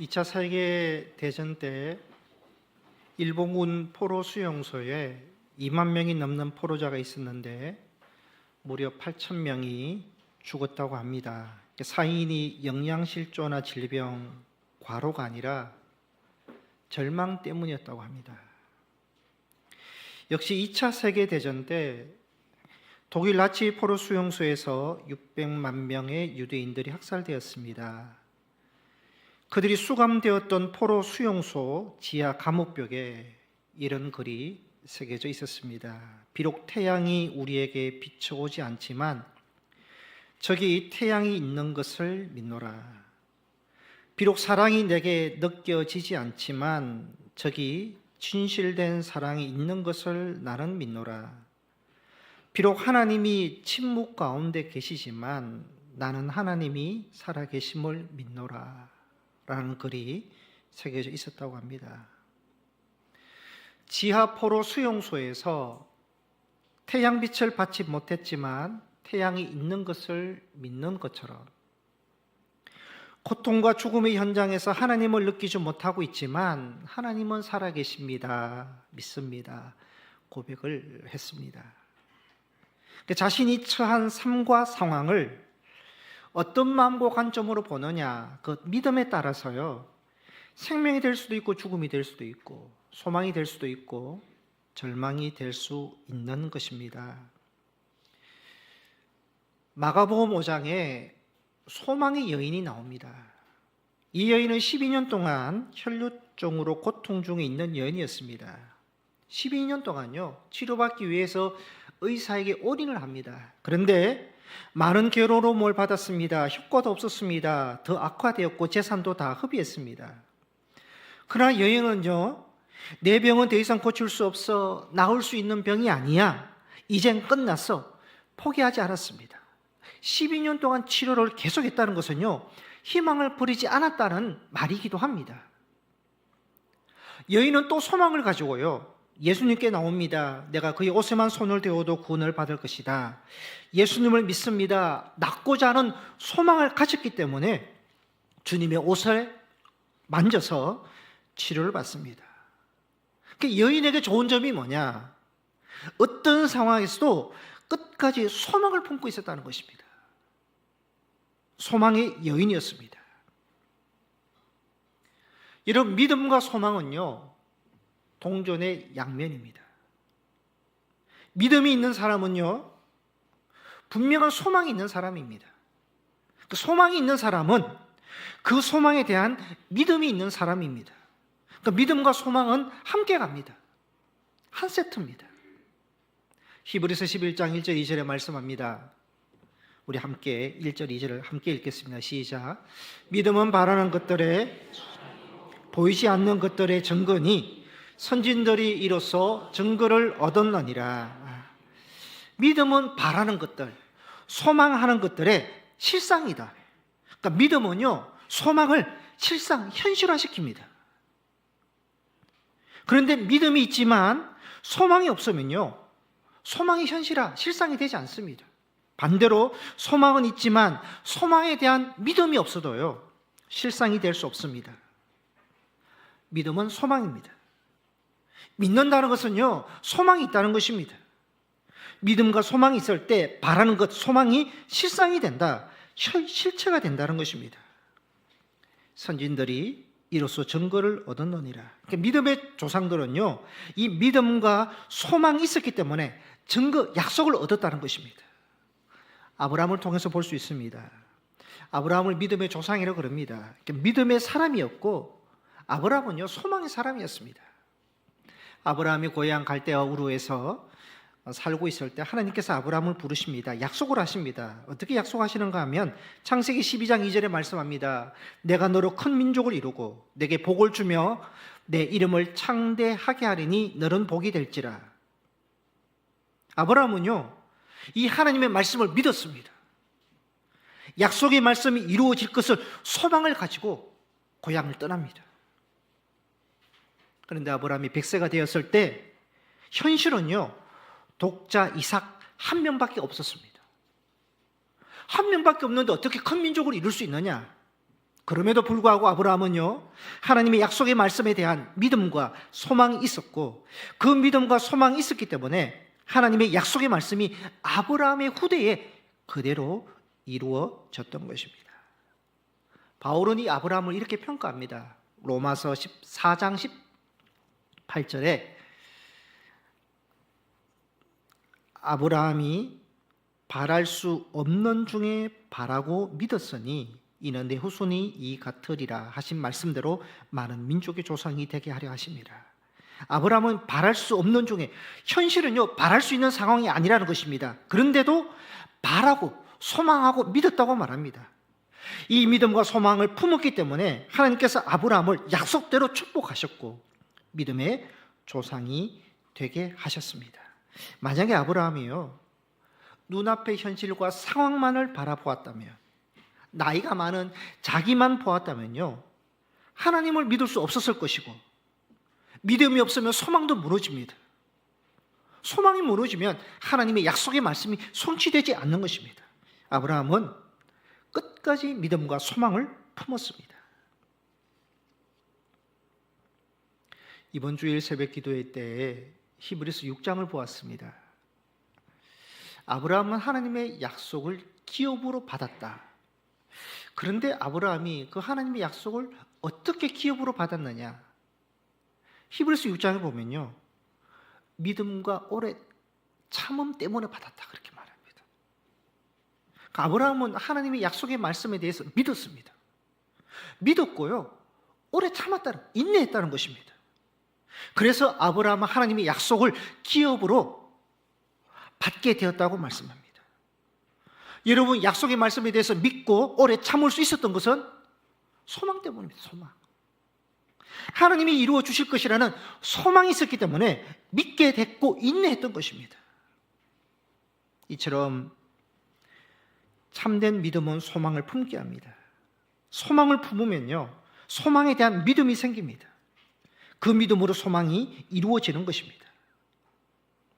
2차 세계대전 때 일본군 포로 수용소에 2만 명이 넘는 포로자가 있었는데 무려 8천 명이 죽었다고 합니다. 사인이 영양실조나 질병, 과로가 아니라 절망 때문이었다고 합니다. 역시 2차 세계대전 때 독일 나치 포로 수용소에서 600만 명의 유대인들이 학살되었습니다. 그들이 수감되었던 포로 수용소 지하 감옥벽에 이런 글이 새겨져 있었습니다. 비록 태양이 우리에게 비춰오지 않지만 저기 태양이 있는 것을 믿노라. 비록 사랑이 내게 느껴지지 않지만 저기 진실된 사랑이 있는 것을 나는 믿노라. 비록 하나님이 침묵 가운데 계시지만 나는 하나님이 살아계심을 믿노라 라는 글이 새겨져 있었다고 합니다. 지하 포로 수용소에서 태양빛을 받지 못했지만 태양이 있는 것을 믿는 것처럼 고통과 죽음의 현장에서 하나님을 느끼지 못하고 있지만 하나님은 살아계십니다. 믿습니다. 고백을 했습니다. 자신이 처한 삶과 상황을 어떤 마음과 관점으로 보느냐, 그 믿음에 따라서요, 생명이 될 수도 있고 죽음이 될 수도 있고 소망이 될 수도 있고 절망이 될 수 있는 것입니다. 마가복음 5장에 소망의 여인이 나옵니다. 이 여인은 12년 동안 혈루증으로 고통 중에 있는 여인이었습니다. 12년 동안요, 치료받기 위해서 의사에게 올인을 합니다. 그런데 많은 괴로움을 받았습니다. 효과도 없었습니다. 더 악화되었고 재산도 다 흡입했습니다. 그러나 여인은요, 내 병은 더 이상 고칠 수 없어. 나을 수 있는 병이 아니야. 이젠 끝났어. 포기하지 않았습니다. 12년 동안 치료를 계속했다는 것은요, 희망을 버리지 않았다는 말이기도 합니다. 여인은 또 소망을 가지고요, 예수님께 나옵니다. 내가 그의 옷에만 손을 대어도 구원을 받을 것이다. 예수님을 믿습니다. 낫고자 하는 소망을 가졌기 때문에 주님의 옷을 만져서 치료를 받습니다. 여인에게 좋은 점이 뭐냐? 어떤 상황에서도 끝까지 소망을 품고 있었다는 것입니다. 소망의 여인이었습니다. 여러분, 믿음과 소망은요, 동전의 양면입니다. 믿음이 있는 사람은요, 분명한 소망이 있는 사람입니다. 그 소망이 있는 사람은 그 소망에 대한 믿음이 있는 사람입니다. 그러니까 믿음과 소망은 함께 갑니다. 한 세트입니다. 히브리서 11장 1절 2절에 말씀합니다. 우리 함께 1절 2절을 함께 읽겠습니다. 시작. 믿음은 바라는 것들에 보이지 않는 것들의 증거니 선진들이 이로써 증거를 얻었느니라. 믿음은 바라는 것들, 소망하는 것들의 실상이다. 그러니까 믿음은요, 소망을 실상, 현실화시킵니다. 그런데 믿음이 있지만 소망이 없으면요, 소망이 현실화, 실상이 되지 않습니다. 반대로 소망은 있지만 소망에 대한 믿음이 없어도요, 실상이 될 수 없습니다. 믿음은 소망입니다. 믿는다는 것은요, 소망이 있다는 것입니다. 믿음과 소망이 있을 때 바라는 것, 소망이 실상이 된다, 실체가 된다는 것입니다. 선진들이 이로써 증거를 얻었느니라. 그러니까 믿음의 조상들은요, 이 믿음과 소망이 있었기 때문에 증거, 약속을 얻었다는 것입니다. 아브라함을 통해서 볼 수 있습니다. 아브라함을 믿음의 조상이라고 그럽니다. 그러니까 믿음의 사람이었고 아브라함은요, 소망의 사람이었습니다. 아브라함이 고향 갈대아 우르에서 살고 있을 때 하나님께서 아브라함을 부르십니다. 약속을 하십니다. 어떻게 약속하시는가 하면 창세기 12장 2절에 말씀합니다. 내가 너로 큰 민족을 이루고 내게 복을 주며 내 이름을 창대하게 하리니 너는 복이 될지라. 아브라함은요, 이 하나님의 말씀을 믿었습니다. 약속의 말씀이 이루어질 것을 소망을 가지고 고향을 떠납니다. 그런데 아브라함이 100세가 되었을 때 현실은요, 독자 이삭 한 명밖에 없었습니다. 한 명밖에 없는데 어떻게 큰 민족을 이룰 수 있느냐? 그럼에도 불구하고 아브라함은요, 하나님의 약속의 말씀에 대한 믿음과 소망이 있었고, 그 믿음과 소망이 있었기 때문에 하나님의 약속의 말씀이 아브라함의 후대에 그대로 이루어졌던 것입니다. 바울은 이 아브라함을 이렇게 평가합니다. 로마서 14장 18절에 아브라함이 바랄 수 없는 중에 바라고 믿었으니 이는 내 후손이 이 같으리라 하신 말씀대로 많은 민족의 조상이 되게 하려 하십니다. 아브라함은 바랄 수 없는 중에, 현실은요 바랄 수 있는 상황이 아니라는 것입니다. 그런데도 바라고 소망하고 믿었다고 말합니다. 이 믿음과 소망을 품었기 때문에 하나님께서 아브라함을 약속대로 축복하셨고 믿음의 조상이 되게 하셨습니다. 만약에 아브라함이요 눈앞의 현실과 상황만을 바라보았다면, 나이가 많은 자기만 보았다면요 하나님을 믿을 수 없었을 것이고, 믿음이 없으면 소망도 무너집니다. 소망이 무너지면 하나님의 약속의 말씀이 성취되지 않는 것입니다. 아브라함은 끝까지 믿음과 소망을 품었습니다. 이번 주일 새벽 기도회 때에 히브리서 6장을 보았습니다. 아브라함은 하나님의 약속을 기업으로 받았다. 그런데 아브라함이 그 하나님의 약속을 어떻게 기업으로 받았느냐? 히브리서 6장에 보면요, 믿음과 오래 참음 때문에 받았다 그렇게 말합니다. 아브라함은 하나님의 약속의 말씀에 대해서 믿었습니다. 믿었고요, 오래 참았다는, 인내했다는 것입니다. 그래서 아브라함은 하나님의 약속을 기업으로 받게 되었다고 말씀합니다. 여러분, 약속의 말씀에 대해서 믿고 오래 참을 수 있었던 것은 소망 때문입니다. 소망. 하나님이 이루어 주실 것이라는 소망이 있었기 때문에 믿게 됐고 인내했던 것입니다. 이처럼 참된 믿음은 소망을 품게 합니다. 소망을 품으면요 소망에 대한 믿음이 생깁니다. 그 믿음으로 소망이 이루어지는 것입니다.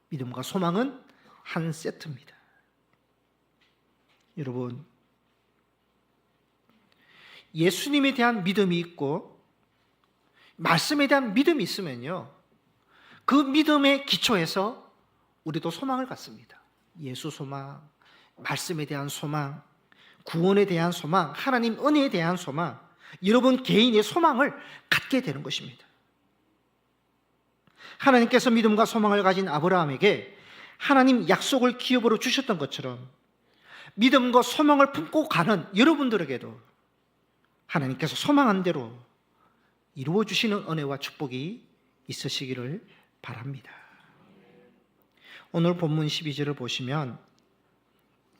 믿음과 소망은 한 세트입니다. 여러분, 예수님에 대한 믿음이 있고 말씀에 대한 믿음이 있으면요 그 믿음의 기초에서 우리도 소망을 갖습니다. 예수 소망, 말씀에 대한 소망, 구원에 대한 소망, 하나님 은혜에 대한 소망, 여러분 개인의 소망을 갖게 되는 것입니다. 하나님께서 믿음과 소망을 가진 아브라함에게 하나님 약속을 기업으로 주셨던 것처럼 믿음과 소망을 품고 가는 여러분들에게도 하나님께서 소망한 대로 이루어 주시는 은혜와 축복이 있으시기를 바랍니다. 오늘 본문 12절을 보시면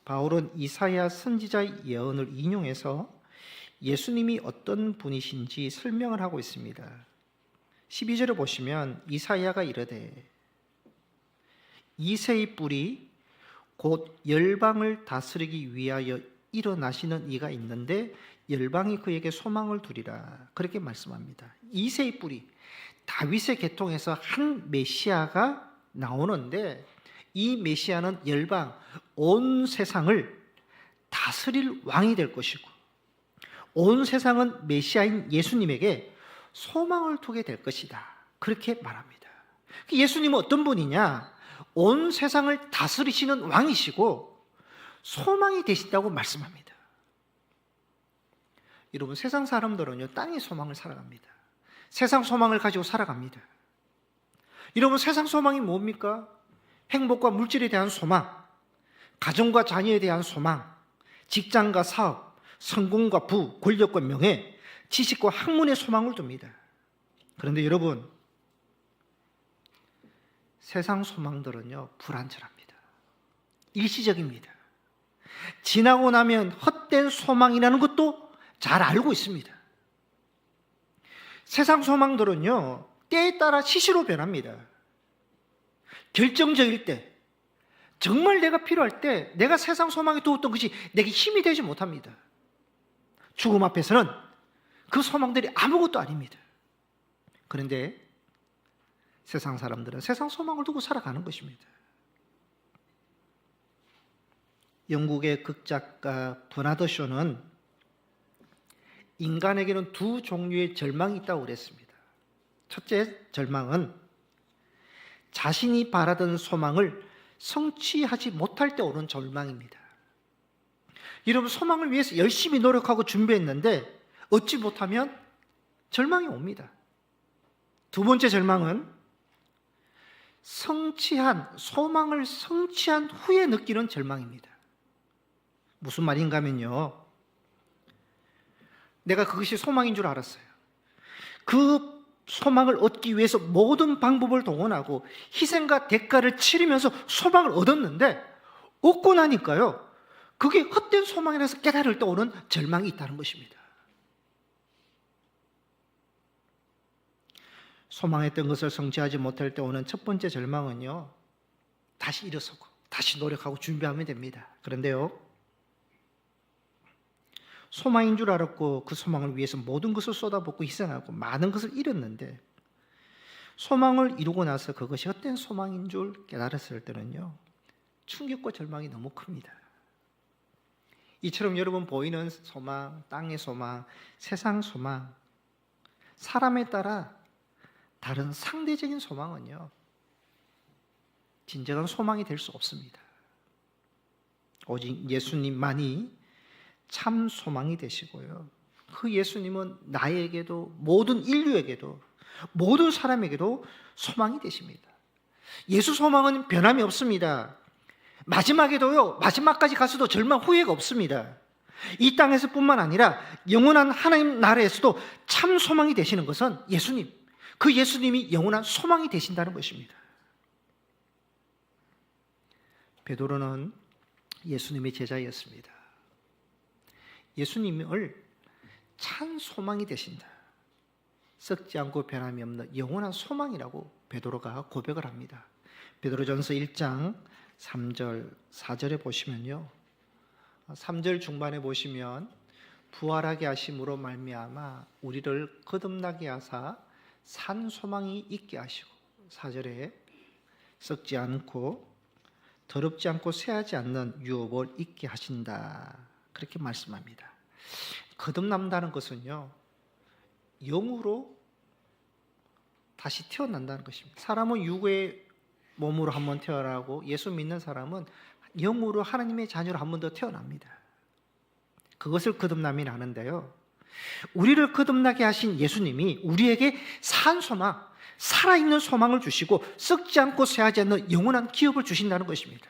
바울은 이사야 선지자의 예언을 인용해서 예수님이 어떤 분이신지 설명을 하고 있습니다. 12절을 보시면 이사야가 이르되 이새의 뿔이 곧 열방을 다스리기 위하여 일어나시는 이가 있는데 열방이 그에게 소망을 두리라 그렇게 말씀합니다. 이새의 뿔이, 다윗의 계통에서 한 메시아가 나오는데 이 메시아는 열방, 온 세상을 다스릴 왕이 될 것이고 온 세상은 메시아인 예수님에게 소망을 두게 될 것이다 그렇게 말합니다. 예수님은 어떤 분이냐? 온 세상을 다스리시는 왕이시고 소망이 되신다고 말씀합니다. 여러분, 세상 사람들은요 땅의 소망을 살아갑니다. 세상 소망을 가지고 살아갑니다. 여러분, 세상 소망이 뭡니까? 행복과 물질에 대한 소망, 가정과 자녀에 대한 소망, 직장과 사업, 성공과 부, 권력과 명예, 지식과 학문의 소망을 둡니다. 그런데 여러분, 세상 소망들은요 불안전합니다. 일시적입니다. 지나고 나면 헛된 소망이라는 것도 잘 알고 있습니다. 세상 소망들은요 때에 따라 시시로 변합니다. 결정적일 때, 정말 내가 필요할 때 내가 세상 소망에 두었던 것이 내게 힘이 되지 못합니다. 죽음 앞에서는 그 소망들이 아무것도 아닙니다. 그런데 세상 사람들은 세상 소망을 두고 살아가는 것입니다. 영국의 극작가 버나드 쇼는 인간에게는 두 종류의 절망이 있다고 그랬습니다. 첫째 절망은 자신이 바라던 소망을 성취하지 못할 때 오는 절망입니다. 여러분, 소망을 위해서 열심히 노력하고 준비했는데 얻지 못하면 절망이 옵니다. 두 번째 절망은 소망을 성취한 후에 느끼는 절망입니다. 무슨 말인가 하면요, 내가 그것이 소망인 줄 알았어요. 그 소망을 얻기 위해서 모든 방법을 동원하고 희생과 대가를 치르면서 소망을 얻었는데 얻고 나니까요, 그게 헛된 소망이라서 깨달을 때 오는 절망이 있다는 것입니다. 소망했던 것을 성취하지 못할 때 오는 첫 번째 절망은요, 다시 일어서고 다시 노력하고 준비하면 됩니다. 그런데요, 소망인 줄 알았고 그 소망을 위해서 모든 것을 쏟아붓고 희생하고 많은 것을 잃었는데 소망을 이루고 나서 그것이 헛된 소망인 줄 깨달았을 때는요, 충격과 절망이 너무 큽니다. 이처럼 여러분 보이는 소망, 땅의 소망, 세상 소망, 사람에 따라 다른 상대적인 소망은요, 진정한 소망이 될 수 없습니다. 오직 예수님만이 참 소망이 되시고요, 그 예수님은 나에게도 모든 인류에게도 모든 사람에게도 소망이 되십니다. 예수 소망은 변함이 없습니다. 마지막에도요, 마지막까지 가서도 절망 후회가 없습니다. 이 땅에서 뿐만 아니라 영원한 하나님 나라에서도 참 소망이 되시는 것은 예수님, 그 예수님이 영원한 소망이 되신다는 것입니다. 베드로는 예수님의 제자였습니다. 예수님을 참 소망이 되신다, 썩지 않고 변함이 없는 영원한 소망이라고 베드로가 고백을 합니다. 베드로전서 1장 3절 4절에 보시면요, 3절 중반에 보시면 부활하게 하심으로 말미암아 우리를 거듭나게 하사 산 소망이 있게 하시고, 4절에 썩지 않고 더럽지 않고 쇠하지 않는 유업을 있게 하신다, 그렇게 말씀합니다. 거듭난다는 것은요, 영으로 다시 태어난다는 것입니다. 사람은 육의 몸으로 한번 태어나고 예수 믿는 사람은 영으로 하나님의 자녀로 한 번 더 태어납니다. 그것을 거듭남이라 하는데요, 우리를 거듭나게 하신 예수님이 우리에게 산 소망, 살아있는 소망을 주시고 썩지 않고 쇠하지 않는 영원한 기업을 주신다는 것입니다.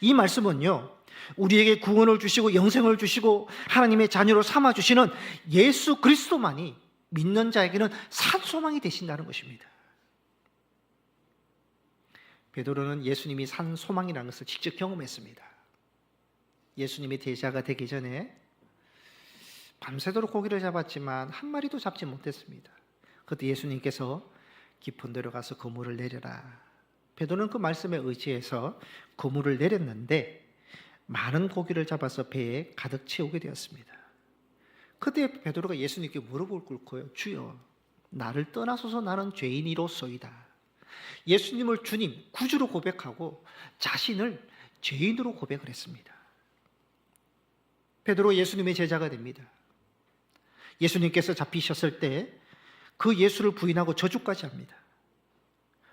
이 말씀은요, 우리에게 구원을 주시고 영생을 주시고 하나님의 자녀로 삼아주시는 예수 그리스도만이 믿는 자에게는 산 소망이 되신다는 것입니다. 베드로는 예수님이 산 소망이라는 것을 직접 경험했습니다. 예수님의 제자가 되기 전에 밤새도록 고기를 잡았지만 한 마리도 잡지 못했습니다. 그때 예수님께서 깊은 데로 가서 그물을 내려라. 베드로는 그 말씀에 의지해서 그물을 내렸는데 많은 고기를 잡아서 배에 가득 채우게 되었습니다. 그때 베드로가 예수님께 무릎을 꿇고요, 주여, 나를 떠나소서, 나는 죄인이로소이다. 예수님을 주님, 구주로 고백하고 자신을 죄인으로 고백을 했습니다. 베드로 예수님의 제자가 됩니다. 예수님께서 잡히셨을 때 그 예수를 부인하고 저주까지 합니다.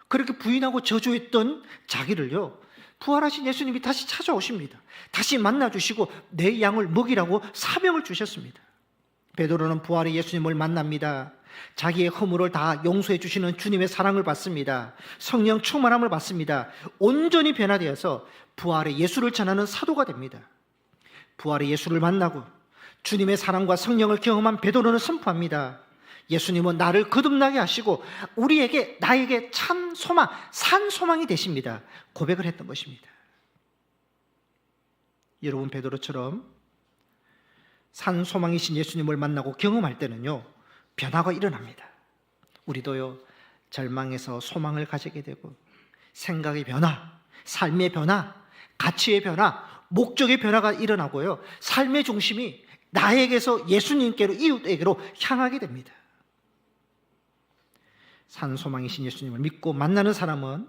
그렇게 부인하고 저주했던 자기를요, 부활하신 예수님이 다시 찾아오십니다. 다시 만나주시고 내 양을 먹이라고 사명을 주셨습니다. 베드로는 부활의 예수님을 만납니다. 자기의 허물을 다 용서해 주시는 주님의 사랑을 받습니다. 성령 충만함을 받습니다. 온전히 변화되어서 부활의 예수를 전하는 사도가 됩니다. 부활의 예수를 만나고 주님의 사랑과 성령을 경험한 베드로는 선포합니다. 예수님은 나를 거듭나게 하시고 나에게 참 소망, 산 소망이 되십니다, 고백을 했던 것입니다. 여러분, 베드로처럼 산 소망이신 예수님을 만나고 경험할 때는요, 변화가 일어납니다. 우리도요, 절망에서 소망을 가지게 되고 생각의 변화, 삶의 변화, 가치의 변화, 목적의 변화가 일어나고요, 삶의 중심이 나에게서 예수님께로, 이웃에게로 향하게 됩니다. 산 소망이신 예수님을 믿고 만나는 사람은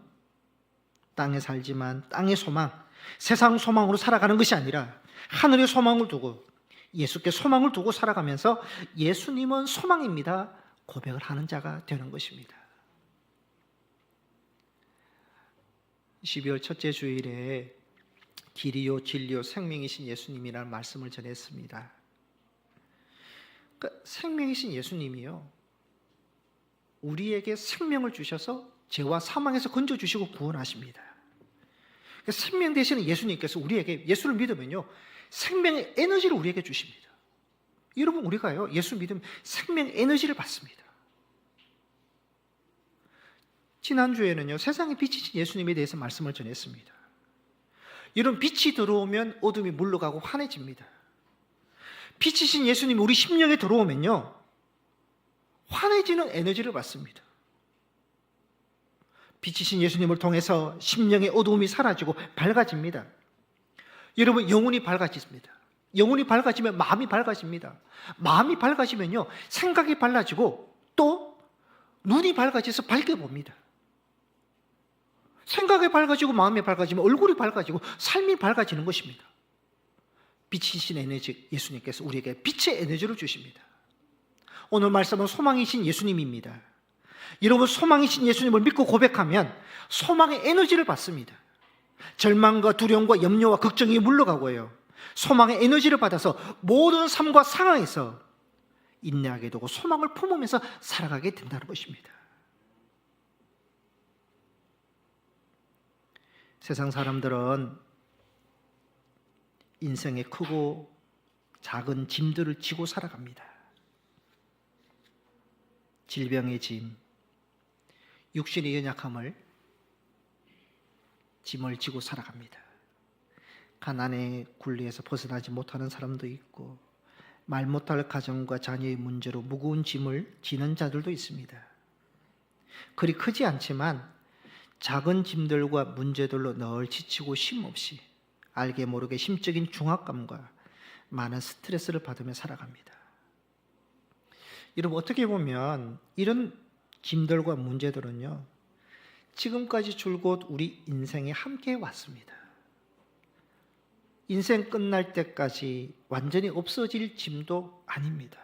땅에 살지만 땅의 소망, 세상 소망으로 살아가는 것이 아니라 하늘의 소망을 두고 예수께 소망을 두고 살아가면서 예수님은 소망입니다 고백을 하는 자가 되는 것입니다. 12월 첫째 주일에 길이요 진리요 생명이신 예수님이라는 말씀을 전했습니다. 그러니까 생명이신 예수님이요, 우리에게 생명을 주셔서 죄와 사망에서 건져주시고 구원하십니다. 그러니까 생명 되시는 예수님께서 우리에게, 예수를 믿으면요 생명의 에너지를 우리에게 주십니다. 여러분, 우리가요 예수 믿으면 생명 에너지를 받습니다. 지난주에는요 세상에 빛이신 예수님에 대해서 말씀을 전했습니다. 이런 빛이 들어오면 어둠이 물러가고 환해집니다. 빛이신 예수님이 우리 심령에 들어오면요 환해지는 에너지를 받습니다. 빛이신 예수님을 통해서 심령의 어두움이 사라지고 밝아집니다. 여러분, 영혼이 밝아집니다. 영혼이 밝아지면 마음이 밝아집니다. 마음이 밝아지면요 생각이 밝아지고 또 눈이 밝아져서 밝게 봅니다. 생각이 밝아지고 마음이 밝아지면 얼굴이 밝아지고 삶이 밝아지는 것입니다. 빛이신 에너지, 예수님께서 우리에게 빛의 에너지를 주십니다. 오늘 말씀은 소망이신 예수님입니다. 여러분, 소망이신 예수님을 믿고 고백하면 소망의 에너지를 받습니다. 절망과 두려움과 염려와 걱정이 물러가고요 소망의 에너지를 받아서 모든 삶과 상황에서 인내하게 되고 소망을 품으면서 살아가게 된다는 것입니다. 세상 사람들은 인생의 크고 작은 짐들을 지고 살아갑니다. 질병의 짐, 육신의 연약함을 짐을 지고 살아갑니다. 가난의 굴레에서 벗어나지 못하는 사람도 있고 말 못할 가정과 자녀의 문제로 무거운 짐을 지는 자들도 있습니다. 그리 크지 않지만 작은 짐들과 문제들로 늘 지치고 쉼없이 알게 모르게 심적인 중압감과 많은 스트레스를 받으며 살아갑니다. 여러분, 어떻게 보면 이런 짐들과 문제들은요 지금까지 줄곧 우리 인생에 함께 왔습니다. 인생 끝날 때까지 완전히 없어질 짐도 아닙니다.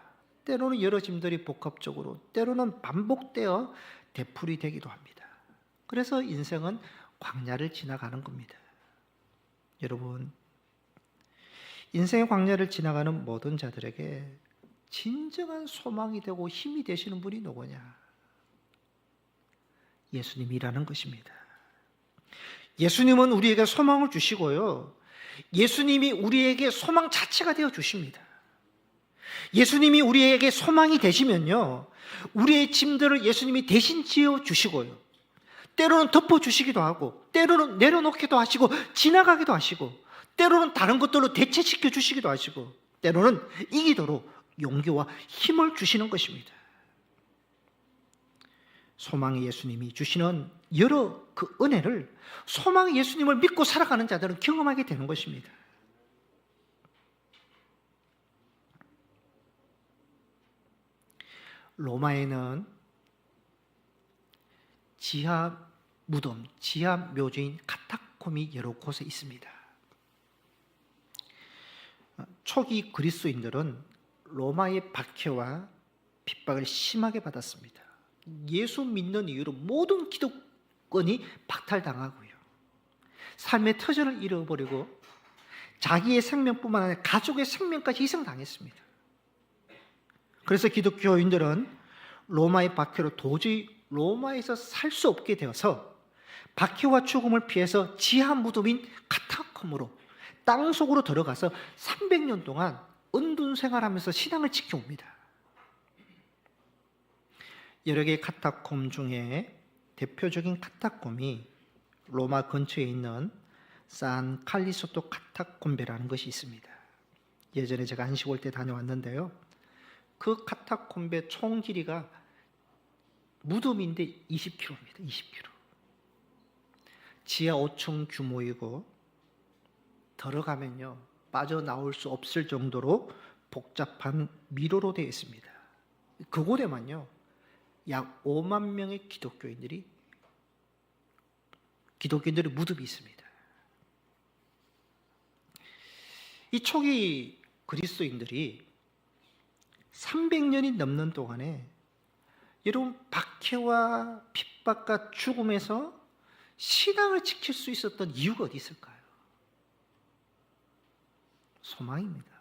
때로는 여러 짐들이 복합적으로, 때로는 반복되어 되풀이 되기도 합니다. 그래서 인생은 광야를 지나가는 겁니다. 여러분, 인생의 광야를 지나가는 모든 자들에게 진정한 소망이 되고 힘이 되시는 분이 누구냐? 예수님이라는 것입니다. 예수님은 우리에게 소망을 주시고요 예수님이 우리에게 소망 자체가 되어 주십니다. 예수님이 우리에게 소망이 되시면요 우리의 짐들을 예수님이 대신 지어 주시고요 때로는 덮어주시기도 하고 때로는 내려놓기도 하시고 지나가기도 하시고 때로는 다른 것들로 대체시켜 주시기도 하시고 때로는 이기도록 용기와 힘을 주시는 것입니다. 소망의 예수님이 주시는 여러 그 은혜를 소망의 예수님을 믿고 살아가는 자들은 경험하게 되는 것입니다. 로마에는 지하 무덤, 지하 묘지인 카타콤이 여러 곳에 있습니다. 초기 그리스도인들은 로마의 박해와 핍박을 심하게 받았습니다. 예수 믿는 이유로 모든 기득권이 박탈당하고요 삶의 터전을 잃어버리고 자기의 생명뿐만 아니라 가족의 생명까지 희생당했습니다. 그래서 기독교인들은 로마의 박해로 도저히 로마에서 살 수 없게 되어서 박해와 죽음을 피해서 지하 무덤인 카타콤으로 땅속으로 들어가서 300년 동안 은둔 생활하면서 신앙을 지켜옵니다. 여러 개의 카타콤 중에 대표적인 카타콤이 로마 근처에 있는 산 칼리소토 카타콤베라는 것이 있습니다. 예전에 제가 안식 올 때 다녀왔는데요 그 카타콤베 총 길이가 무덤인데 20km입니다. 20km. 지하 5층 규모이고 들어가면요 빠져나올 수 없을 정도로 복잡한 미로로 되어 있습니다. 그곳에만요 약 5만 명의 기독교인들의 무덤이 있습니다. 이 초기 그리스도인들이 300년이 넘는 동안에 여러분 박해와 핍박과 죽음에서 신앙을 지킬 수 있었던 이유가 어디 있을까요? 소망입니다.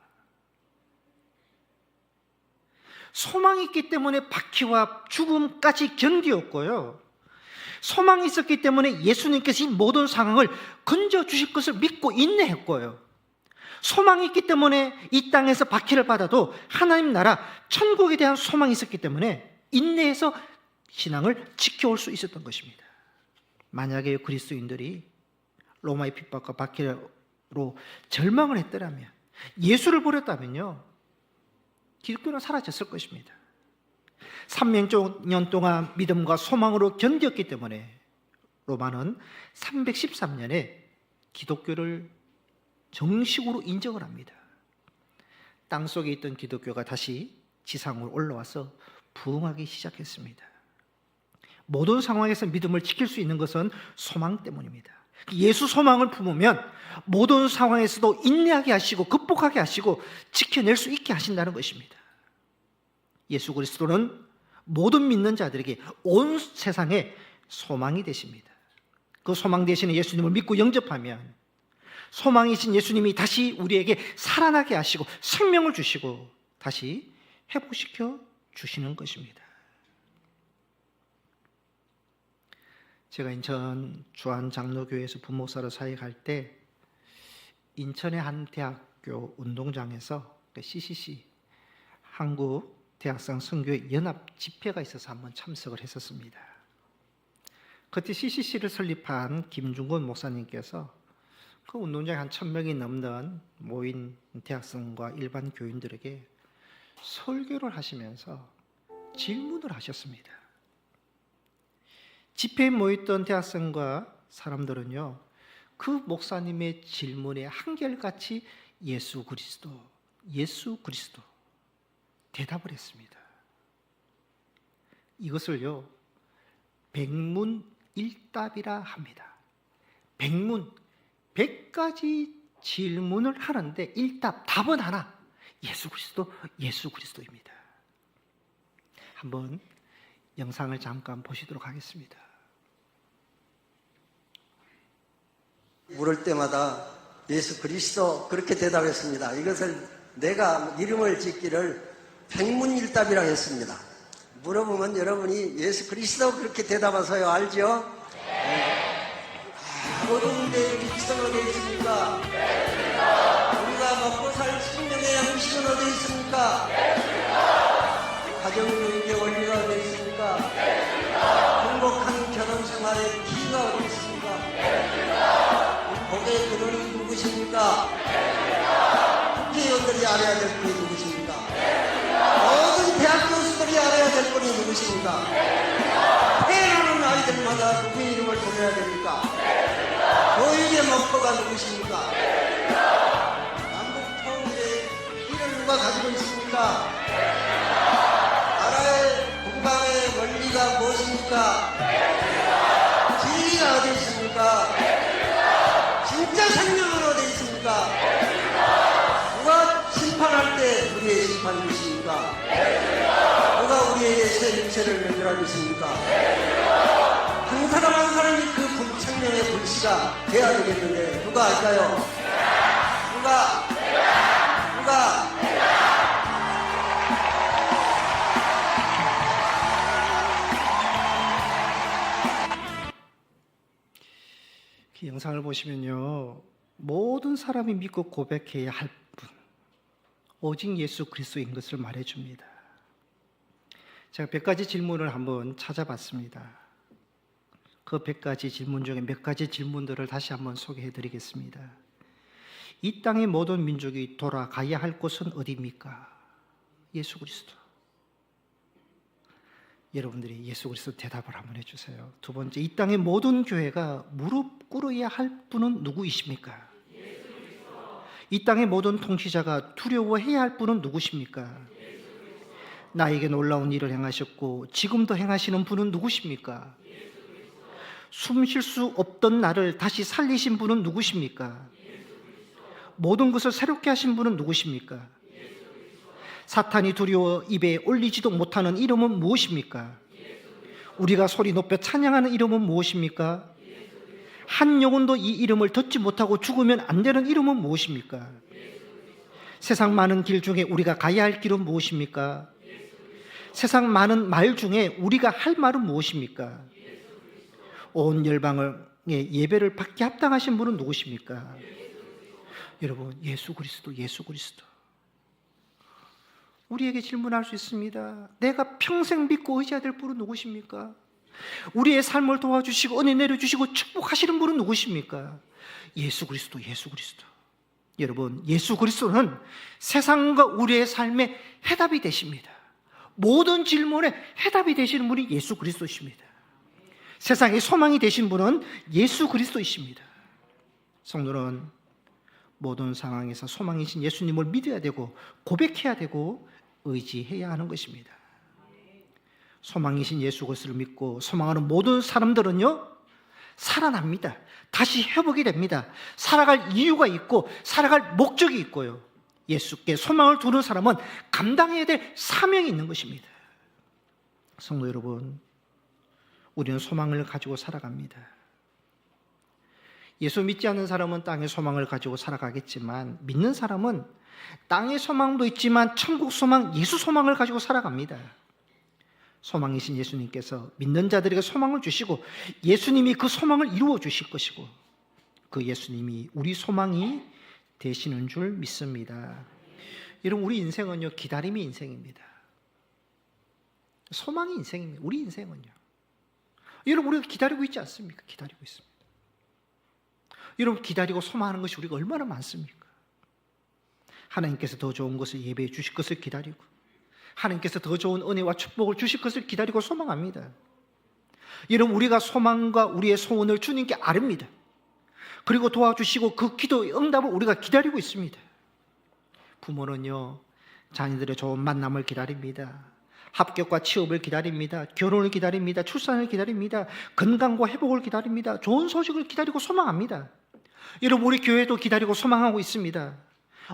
소망이 있기 때문에 박해와 죽음까지 견디었고요. 소망이 있었기 때문에 예수님께서 이 모든 상황을 건져주실 것을 믿고 인내했고요. 소망이 있기 때문에 이 땅에서 박해를 받아도 하나님 나라 천국에 대한 소망이 있었기 때문에 인내해서 신앙을 지켜올 수 있었던 것입니다. 만약에 그리스도인들이 로마의 핍박과 박해로 절망을 했더라면, 예수를 버렸다면요, 기독교는 사라졌을 것입니다. 300년 동안 믿음과 소망으로 견뎠기 때문에 로마는 313년에 기독교를 정식으로 인정을 합니다. 땅속에 있던 기독교가 다시 지상으로 올라와서 부흥하기 시작했습니다. 모든 상황에서 믿음을 지킬 수 있는 것은 소망 때문입니다. 예수 소망을 품으면 모든 상황에서도 인내하게 하시고 극복하게 하시고 지켜낼 수 있게 하신다는 것입니다. 예수 그리스도는 모든 믿는 자들에게 온 세상에 소망이 되십니다. 그 소망 되시는 예수님을 믿고 영접하면 소망이신 예수님이 다시 우리에게 살아나게 하시고 생명을 주시고 다시 회복시켜 주시는 것입니다. 제가 인천 주안장로교회에서 부목사로 사역할 때 인천의 한 대학교 운동장에서 CCC 한국 대학생 선교회 연합 집회가 있어서 한번 참석을 했었습니다. 그때 CCC를 설립한 김중건 목사님께서 그 운동장에 한 1000명이 넘는 모인 대학생과 일반 교인들에게 설교를 하시면서 질문을 하셨습니다. 집회에 모였던 대학생과 사람들은요, 그 목사님의 질문에 한결같이 예수 그리스도 대답을 했습니다. 이것을요, 백문일답이라 합니다. 백문, 100가지 질문을 하는데 일답, 답은 하나, 예수 그리스도입니다. 한번 영상을 잠깐 보시도록 하겠습니다. 물을 때마다 예수 그리스도 그렇게 대답했습니다. 이것을 내가 이름을 짓기를 백문일답이라고 했습니다. 물어보면 여러분이 예수 그리스도 그렇게 대답하세요. 알죠? 모든데 그리스도가 어디 있습니까? 우리가 먹고 살 생명의 양식은 어디 있습니까? 가정교육의 원리가 어디 있습니까? 행복한 결혼생활의 키가 어디 있습니까? 복의 근원이 누구십니까? 국회의원들이 알아야 될 분이 누구십니까? 모든 대학 교수들이 알아야 될 분이 누구십니까? 태어나는 아이들마다 누구의 이름을 부르야 됩니까? 교육의 목표가 누구십니까? 남북 통일의 길을 누가 가지고 있습니까? 나라의 국방의 원리가 무엇입니까? 진리가 어디 있습니까? 진짜 생명은 어디 있습니까? 누가 심판할 때 우리의 심판이십니까? 누가 우리의 새 육체를 연결하고 있습니까? 한 사람 한 사람이 그 생명의 불씨가 돼야 되겠는데 누가 할까요? 누가? 그 영상을 보시면요, 모든 사람이 믿고 고백해야 할 분, 오직 예수 그리스도인 것을 말해줍니다. 제가 100가지 질문을 한번 찾아봤습니다. 그 100가지 질문 중에 몇 가지 질문들을 다시 한번 소개해 드리겠습니다. 이 땅의 모든 민족이 돌아가야 할 곳은 어디입니까? 예수 그리스도. 여러분들이 예수 그리스도 대답을 한번 해주세요. 두 번째, 이 땅의 모든 교회가 무릎 꿇어야 할 분은 누구이십니까? 이 땅의 모든 통치자가 두려워해야 할 분은 누구십니까? 나에게 놀라운 일을 행하셨고 지금도 행하시는 분은 누구십니까? 숨 쉴 수 없던 나를 다시 살리신 분은 누구십니까? 모든 것을 새롭게 하신 분은 누구십니까? 사탄이 두려워 입에 올리지도 못하는 이름은 무엇입니까? 우리가 소리 높여 찬양하는 이름은 무엇입니까? 한 영혼도 이 이름을 듣지 못하고 죽으면 안 되는 이름은 무엇입니까? 세상 많은 길 중에 우리가 가야 할 길은 무엇입니까? 세상 많은 말 중에 우리가 할 말은 무엇입니까? 온 열방의 예배를 받게 합당하신 분은 누구십니까? 여러분, 예수 그리스도, 예수 그리스도. 우리에게 질문할 수 있습니다. 내가 평생 믿고 의지해야 될 분은 누구십니까? 우리의 삶을 도와주시고 은혜 내려주시고 축복하시는 분은 누구십니까? 예수 그리스도, 예수 그리스도. 여러분, 예수 그리스도는 세상과 우리의 삶의 해답이 되십니다. 모든 질문에 해답이 되시는 분이 예수 그리스도십니다. 세상의 소망이 되신 분은 예수 그리스도이십니다. 성도는 모든 상황에서 소망이신 예수님을 믿어야 되고 고백해야 되고 의지해야 하는 것입니다. 소망이신 예수 그리스도를 믿고 소망하는 모든 사람들은요, 살아납니다. 다시 회복이 됩니다. 살아갈 이유가 있고 살아갈 목적이 있고요. 예수께 소망을 두는 사람은 감당해야 될 사명이 있는 것입니다. 성도 여러분, 우리는 소망을 가지고 살아갑니다. 예수 믿지 않는 사람은 땅의 소망을 가지고 살아가겠지만 믿는 사람은 땅의 소망도 있지만 천국 소망, 예수 소망을 가지고 살아갑니다. 소망이신 예수님께서 믿는 자들에게 소망을 주시고 예수님이 그 소망을 이루어 주실 것이고 그 예수님이 우리 소망이 되시는 줄 믿습니다. 여러분, 우리 인생은요, 기다림이 인생입니다. 소망이 인생입니다. 우리 인생은요. 여러분, 우리가 기다리고 있지 않습니까? 기다리고 있습니다. 여러분, 기다리고 소망하는 것이 우리가 얼마나 많습니까? 하나님께서 더 좋은 것을 예배해 주실 것을 기다리고 하나님께서 더 좋은 은혜와 축복을 주실 것을 기다리고 소망합니다. 여러분, 우리가 소망과 우리의 소원을 주님께 아릅니다. 그리고 도와주시고 그 기도의 응답을 우리가 기다리고 있습니다. 부모는요, 자녀들의 좋은 만남을 기다립니다. 합격과 취업을 기다립니다. 결혼을 기다립니다. 출산을 기다립니다. 건강과 회복을 기다립니다. 좋은 소식을 기다리고 소망합니다. 여러분, 우리 교회도 기다리고 소망하고 있습니다.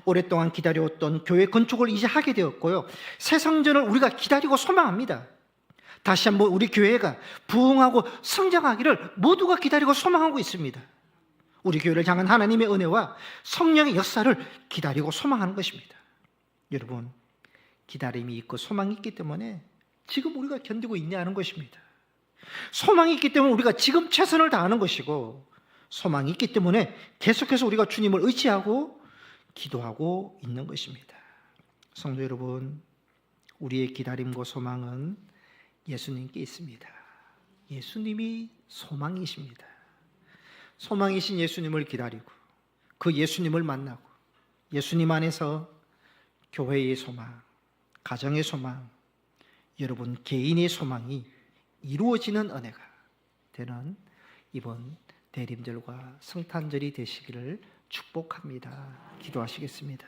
오랫동안 기다려왔던 교회 건축을 이제 하게 되었고요, 새 성전을 우리가 기다리고 소망합니다. 다시 한번 우리 교회가 부흥하고 성장하기를 모두가 기다리고 소망하고 있습니다. 우리 교회를 향한 하나님의 은혜와 성령의 역사를 기다리고 소망하는 것입니다. 여러분, 기다림이 있고 소망이 있기 때문에 지금 우리가 견디고 있냐는 것입니다. 소망이 있기 때문에 우리가 지금 최선을 다하는 것이고, 소망이 있기 때문에 계속해서 우리가 주님을 의지하고 기도하고 있는 것입니다. 성도 여러분, 우리의 기다림과 소망은 예수님께 있습니다. 예수님이 소망이십니다. 소망이신 예수님을 기다리고 그 예수님을 만나고 예수님 안에서 교회의 소망, 가정의 소망, 여러분 개인의 소망이 이루어지는 은혜가 되는 이번 대림절과 성탄절이 되시기를 축복합니다. 기도하시겠습니다.